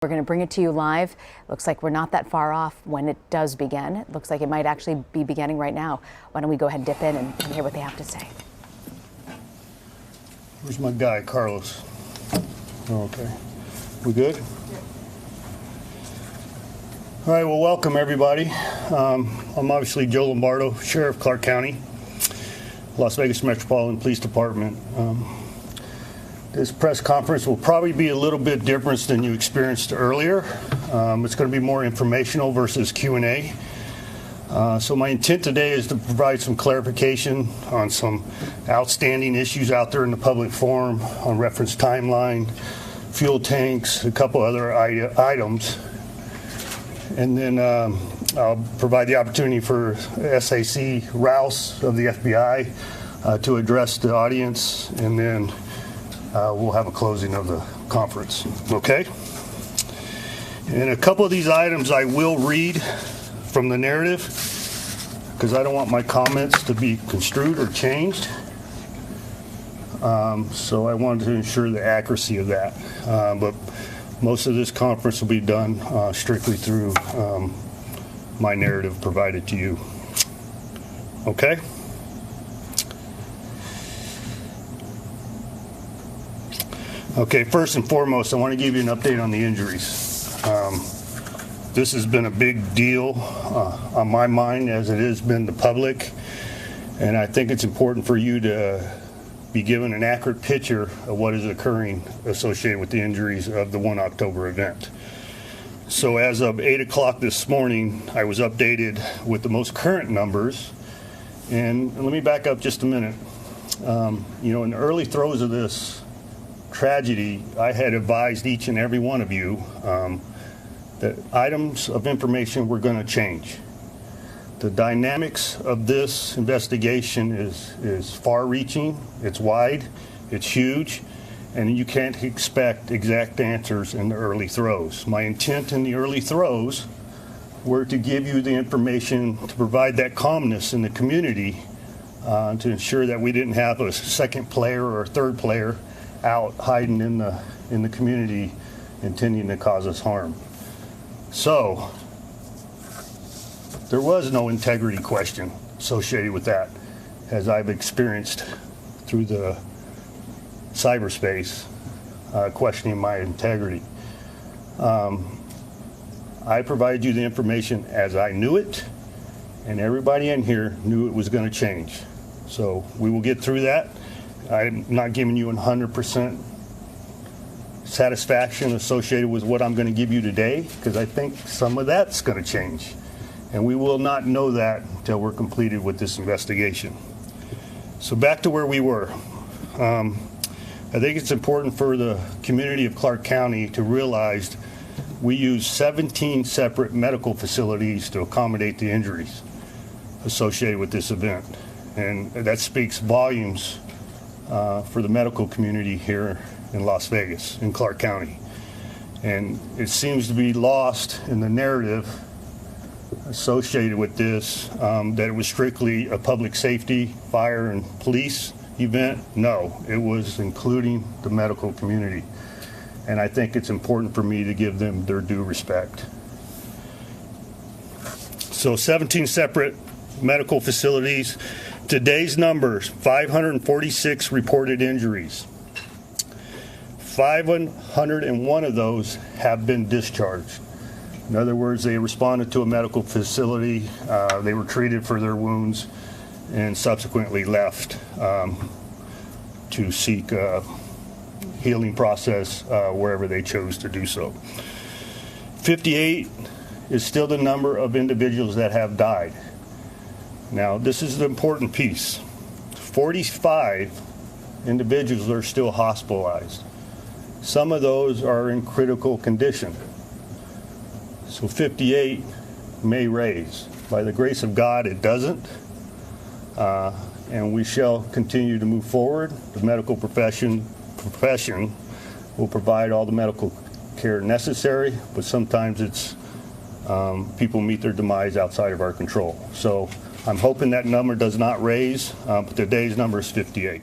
We're going to bring it to you live. Looks like we're not that far off when it does begin. It looks like it might actually be beginning right now. Why don't we go ahead and dip in and hear what they have to say. Where's my guy, Carlos? Oh, okay. We good? Yeah. All right, well, welcome, everybody. I'm obviously Joe Lombardo, Sheriff, Clark County, Las Vegas Metropolitan Police Department. This press conference will probably be a little bit different than you experienced earlier. It's going to be more informational versus Q&A. So my intent today is to provide some clarification on some outstanding issues out there in the public forum on reference timeline, fuel tanks, a couple other items. And then I'll provide the opportunity for SAC Rouse of the FBI to address the audience, and then we'll have a closing of the conference. Okay? And a couple of these items I will read from the narrative because I don't want my comments to be construed or changed. So I wanted to ensure the accuracy of that. But most of this conference will be done strictly through my narrative provided to you. Okay? Okay, first and foremost, I want to give you an update on the injuries. This has been a big deal on my mind, as it has been the public, and I think it's important for you to be given an accurate picture of what is occurring associated with the injuries of the 1 October event. So as of 8 o'clock this morning, I was updated with the most current numbers, and let me back up just a minute. In the early throes of this tragedy, I had advised each and every one of you that items of information were going to change. The dynamics of this investigation is far-reaching, it's wide, it's huge, and you can't expect exact answers in the early throes. My intent in the early throes were to give you the information to provide that calmness in the community to ensure that we didn't have a second player or a third player out hiding in the community intending to cause us harm. So there was no integrity question associated with that, as I've experienced through the cyberspace, questioning my integrity. I provided you the information as I knew it, and everybody in here knew it was going to change. So we will get through that. I'm not giving you 100% satisfaction associated with what I'm going to give you today, because I think some of that's going to change. And we will not know that until we're completed with this investigation. So back to where we were. I think it's important for the community of Clark County to realize we use 17 separate medical facilities to accommodate the injuries associated with this event. And that speaks volumes for the medical community here in Las Vegas, in Clark County. And it seems to be lost in the narrative associated with this that it was strictly a public safety, fire, and police event. No, it was including the medical community. And I think it's important for me to give them their due respect. So 17 separate medical facilities. Today's numbers: 546 reported injuries. 501 of those have been discharged. In other words, they responded to a medical facility, they were treated for their wounds, and subsequently left to seek a healing process wherever they chose to do so. 58 is still the number of individuals that have died. Now, this is the important piece. 45 individuals are still hospitalized. Some of those are in critical condition. So 58 may raise. By the grace of God, it doesn't. And we shall continue to move forward. The medical profession will provide all the medical care necessary, but sometimes it's people meet their demise outside of our control. So I'm hoping that number does not raise, but today's number is 58.